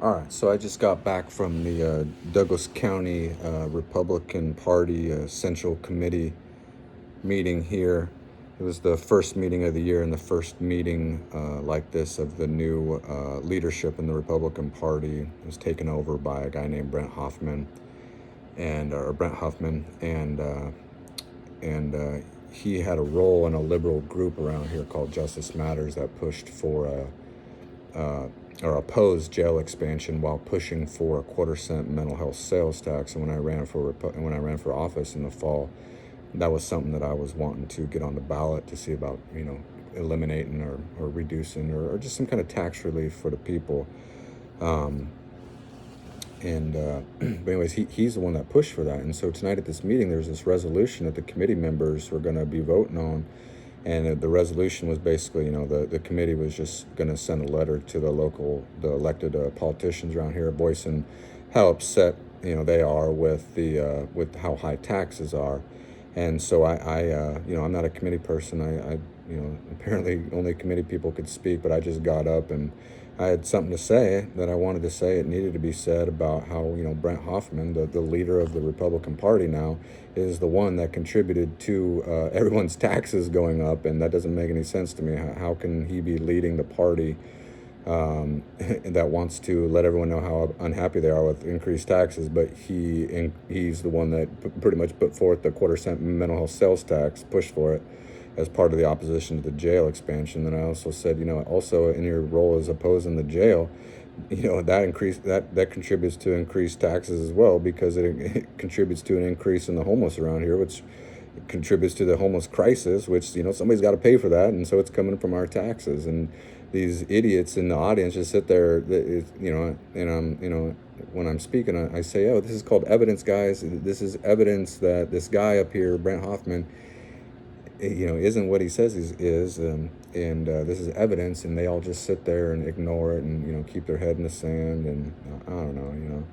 All right, so I just got back from the Douglas County Republican Party Central Committee meeting here. It was the first meeting of the year and the first meeting like this of the new leadership in the Republican Party. It was taken over by a guy named Brent Hoffman, and he had a role in a liberal group around here called Justice Matters that pushed for or opposed jail expansion while pushing for a 1/4-cent mental health sales tax. And when I ran for office in the fall, that was something that I was wanting to get on the ballot to see about, eliminating or reducing or just some kind of tax relief for the people. But anyways, he's the one that pushed for that. And so tonight at this meeting, there's this resolution that the committee members were going to be voting on. And the resolution was basically, the committee was just going to send a letter to the elected politicians around here, voicing how upset, they are with with how high taxes are. And so I'm not a committee person. I apparently only committee people could speak, but I just got up and I had something to say that I wanted to say. It needed to be said about how, Brent Hoffman, the leader of the Republican Party now, is the one that contributed to everyone's taxes going up, and that doesn't make any sense to me. How can he be leading the party that wants to let everyone know how unhappy they are with increased taxes, but he's the one that pretty much put forth the 1/4-cent mental health sales tax, pushed for it as part of the opposition to the jail expansion. Then I also said, also in your role as opposing the jail, that contributes to increased taxes as well, because it contributes to an increase in the homeless around here, which contributes to the homeless crisis, which, somebody's got to pay for that. And so it's coming from our taxes. And these idiots in the audience just sit there, when I'm speaking, I say, oh, this is called evidence, guys. This is evidence that this guy up here, Brent Hoffman, isn't what he says he is, and this is evidence, and they all just sit there and ignore it and, keep their head in the sand. And I don't know,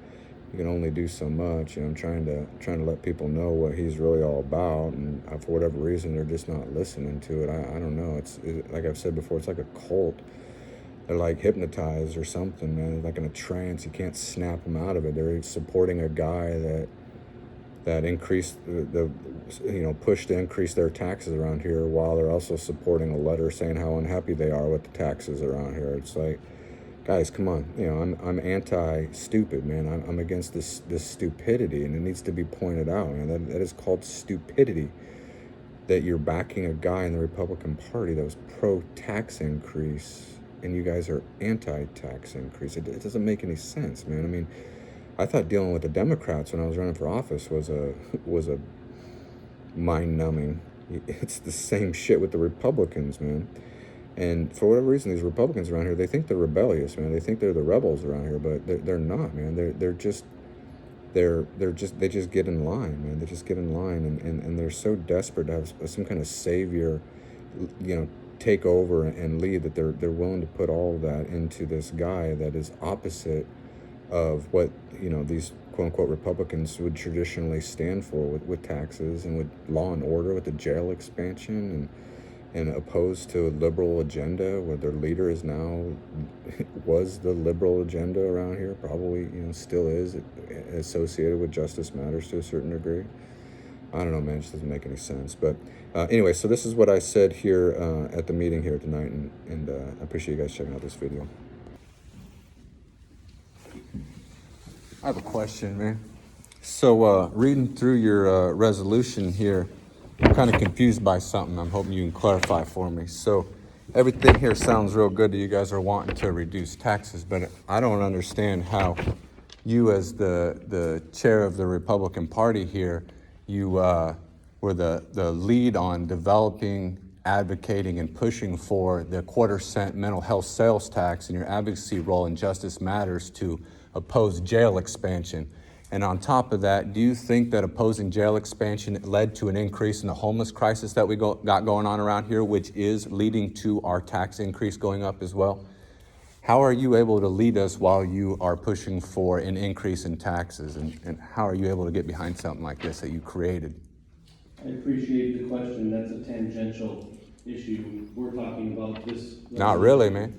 you can only do so much. I'm trying to let people know what he's really all about, and for whatever reason, they're just not listening to it. I don't know. It's like I've said before, it's like a cult. They're like hypnotized or something, man. Like in a trance. You can't snap them out of it. They're supporting a guy that increased the push to increase their taxes around here, while they're also supporting a letter saying how unhappy they are with the taxes around here. It's like, guys, come on. I'm anti-stupid, man. I'm against this stupidity, and it needs to be pointed out, man. That is called stupidity, that you're backing a guy in the Republican Party that was pro-tax increase, and you guys are anti-tax increase. It doesn't make any sense, man. I mean, I thought dealing with the Democrats when I was running for office was a mind-numbing. It's the same shit with the Republicans, man. And for whatever reason, these Republicans around here, they think they're rebellious, man. They think they're the rebels around here, but they're not, man. They just get in line, man. They just get in line, and they're so desperate to have some kind of savior, take over and lead, that they're willing to put all of that into this guy that is opposite of what these quote-unquote Republicans would traditionally stand for, with taxes and with law and order, with the jail expansion, and opposed to a liberal agenda, where their leader is now was the liberal agenda around here, probably still is, associated with Justice Matters to a certain degree. I don't know, man. It just doesn't make any sense. But anyway, so this is what I said here at the meeting here tonight, and I appreciate you guys checking out this video. I have a question, man. So reading through your resolution here, I'm kind of confused by something. I'm hoping you can clarify for me. So everything here sounds real good that you guys are wanting to reduce taxes, but I don't understand how you, as the chair of the Republican Party here, you were the lead on developing, advocating, and pushing for the 1/4-cent mental health sales tax in your advocacy role in Justice Matters to oppose jail expansion. And on top of that, do you think that opposing jail expansion led to an increase in the homeless crisis that we got going on around here, which is leading to our tax increase going up as well? How are you able to lead us while you are pushing for an increase in taxes? And how are you able to get behind something like this that you created? I appreciate the question. That's a tangential issue. We're talking about this. Not really, man.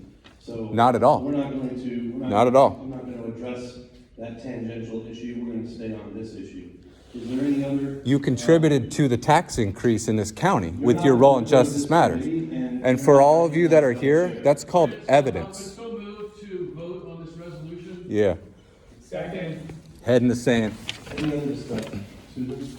So not at all. We're not going to. Not at all. I'm not going to address that tangential issue. We're gonna stay on this issue. Is there any other? You contributed to the tax increase in this county You're with not your role in controlling Justice this Matters. committee, And you're for not all of you that are bringing here, that up. that's called I would evidence. so move to vote on this resolution. Yeah. Second. Head in the sand. Any other discussion? Susan?